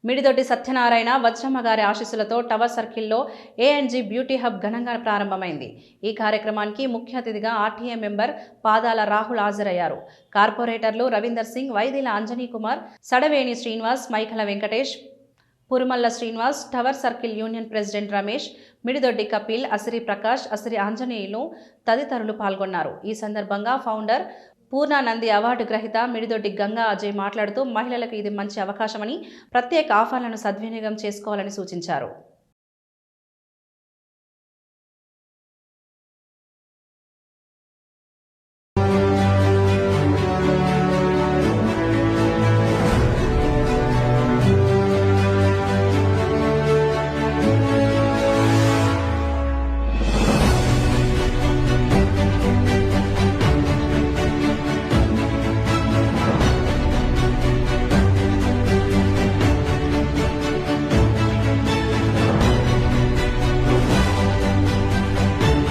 మిడిదొడ్డి సత్యనారాయణ వజ్రమ్మ గారి ఆశీస్సులతో టవర్ సర్కిల్లో ఏఎన్జీ బ్యూటీ హబ్ ఘనంగా ప్రారంభమైంది. ఈ కార్యక్రమానికి ముఖ్య అతిథిగా ఆర్టీఏ మెంబర్ పాదాల రాహుల్ హాజరయ్యారు. కార్పొరేటర్లు Ravinder Singh, Vaidila Anjani Kumar, Sadaveni Srinivas, Maikhala Venkatesh, Purumalla Srinivas, tower circle union president Ramesh, Mididoddi Kapil, Asiri Prakash, Asiri Anjaneyulu తదితరులు పాల్గొన్నారు. ఈ సందర్భంగా ఫౌండర్ పూర్ణానంది అవార్డు గ్రహీత మిడిదొడ్డి గంగా అజయ్ మాట్లాడుతూ మహిళలకు ఇది మంచి అవకాశమని, ప్రత్యేక ఆఫర్లను సద్వినియోగం చేసుకోవాలని సూచించారు.